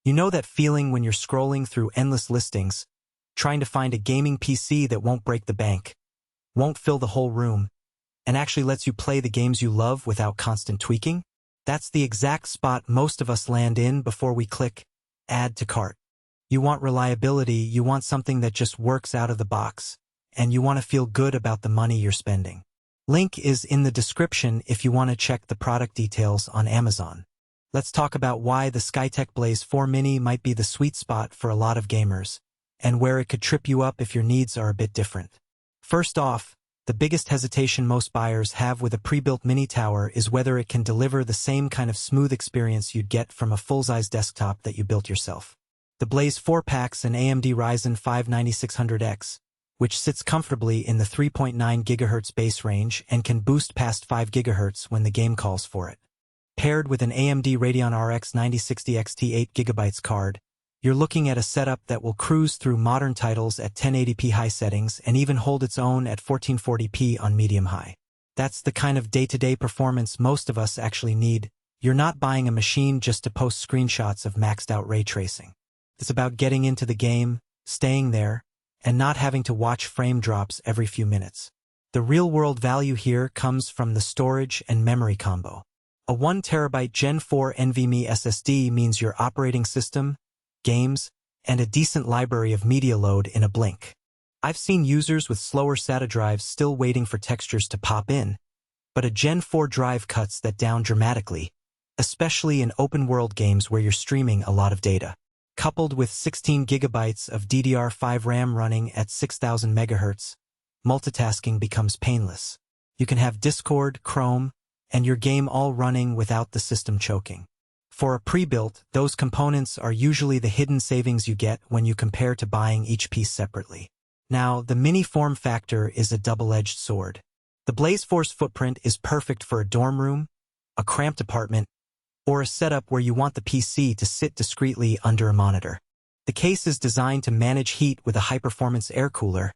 You know that feeling when you're scrolling through endless listings, trying to find a gaming PC that won't break the bank, won't fill the whole room, and actually lets you play the games you love without constant tweaking? That's the exact spot most of us land in before we click Add to Cart. You want reliability, you want something that just works out of the box, and you want to feel good about the money you're spending. Link is in the description if you want to check the product details on Amazon. Let's talk about why the Skytech Blaze4 Mini might be the sweet spot for a lot of gamers, and where it could trip you up if your needs are a bit different. First off, the biggest hesitation most buyers have with a pre-built mini tower is whether it can deliver the same kind of smooth experience you'd get from a full-size desktop that you built yourself. The Blaze4 packs an AMD Ryzen 5 9600X, which sits comfortably in the 3.9 GHz base range and can boost past 5 GHz when the game calls for it. Paired with an AMD Radeon RX 9060 XT 8GB card, you're looking at a setup that will cruise through modern titles at 1080p high settings and even hold its own at 1440p on medium-high. That's the kind of day-to-day performance most of us actually need. You're not buying a machine just to post screenshots of maxed-out ray tracing. It's about getting into the game, staying there, and not having to watch frame drops every few minutes. The real-world value here comes from the storage and memory combo. A 1TB Gen 4 NVMe SSD means your operating system, games, and a decent library of media load in a blink. I've seen users with slower SATA drives still waiting for textures to pop in, but a Gen 4 drive cuts that down dramatically, especially in open-world games where you're streaming a lot of data. Coupled with 16 GB of DDR5 RAM running at 6000 MHz, multitasking becomes painless. You can have Discord, Chrome, and your game all running without the system choking. For a pre-built, those components are usually the hidden savings you get when you compare to buying each piece separately. Now, the mini form factor is a double-edged sword. The Blaze4's footprint is perfect for a dorm room, a cramped apartment, or a setup where you want the PC to sit discreetly under a monitor. The case is designed to manage heat with a high-performance air cooler,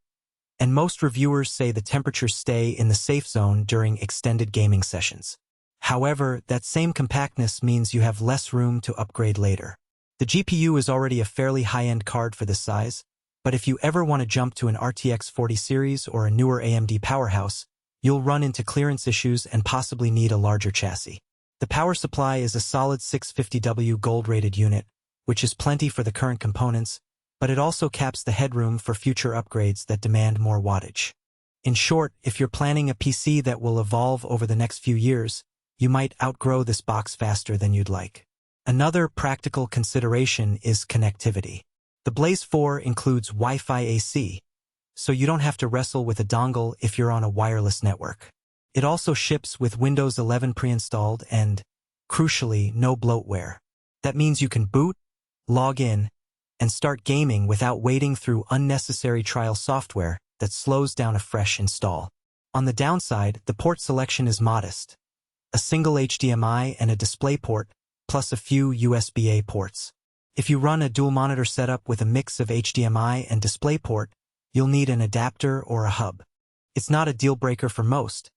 and most reviewers say the temperatures stay in the safe zone during extended gaming sessions. However, that same compactness means you have less room to upgrade later. The GPU is already a fairly high-end card for this size, but if you ever want to jump to an RTX 40 series or a newer AMD powerhouse, you'll run into clearance issues and possibly need a larger chassis. The power supply is a solid 650W gold-rated unit, which is plenty for the current components, but it also caps the headroom for future upgrades that demand more wattage. In short, if you're planning a PC that will evolve over the next few years, you might outgrow this box faster than you'd like. Another practical consideration is connectivity. The Blaze4 includes Wi-Fi AC, so you don't have to wrestle with a dongle if you're on a wireless network. It also ships with Windows 11 pre-installed and, crucially, no bloatware. That means you can boot, log in, and start gaming without wading through unnecessary trial software that slows down a fresh install. On the downside, the port selection is modest. A single HDMI and a DisplayPort, plus a few USB-A ports. If you run a dual-monitor setup with a mix of HDMI and DisplayPort, you'll need an adapter or a hub. It's not a deal-breaker for most,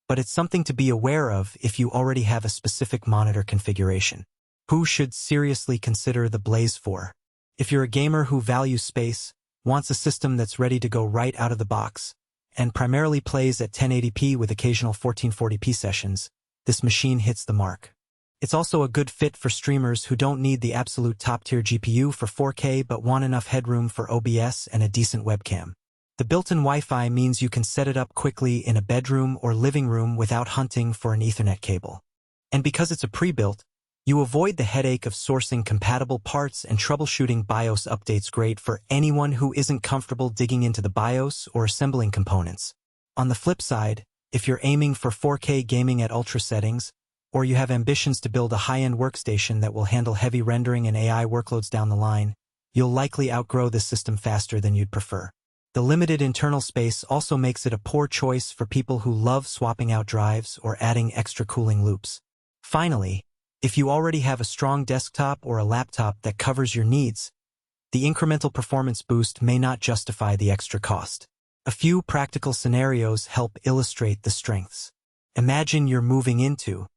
but it's something to be aware of if you already have a specific monitor configuration. Who should seriously consider the Blaze4? If you're a gamer who values space, wants a system that's ready to go right out of the box, and primarily plays at 1080p with occasional 1440p sessions, this machine hits the mark. It's also a good fit for streamers who don't need the absolute top-tier GPU for 4K but want enough headroom for OBS and a decent webcam. The built-in Wi-Fi means you can set it up quickly in a bedroom or living room without hunting for an Ethernet cable. And because it's a pre-built, you avoid the headache of sourcing compatible parts and troubleshooting BIOS updates. Great for anyone who isn't comfortable digging into the BIOS or assembling components. On the flip side, if you're aiming for 4K gaming at ultra settings, or you have ambitions to build a high-end workstation that will handle heavy rendering and AI workloads down the line, you'll likely outgrow this system faster than you'd prefer. The limited internal space also makes it a poor choice for people who love swapping out drives or adding extra cooling loops. Finally, if you already have a strong desktop or a laptop that covers your needs, the incremental performance boost may not justify the extra cost. A few practical scenarios help illustrate the strengths. Imagine you're moving into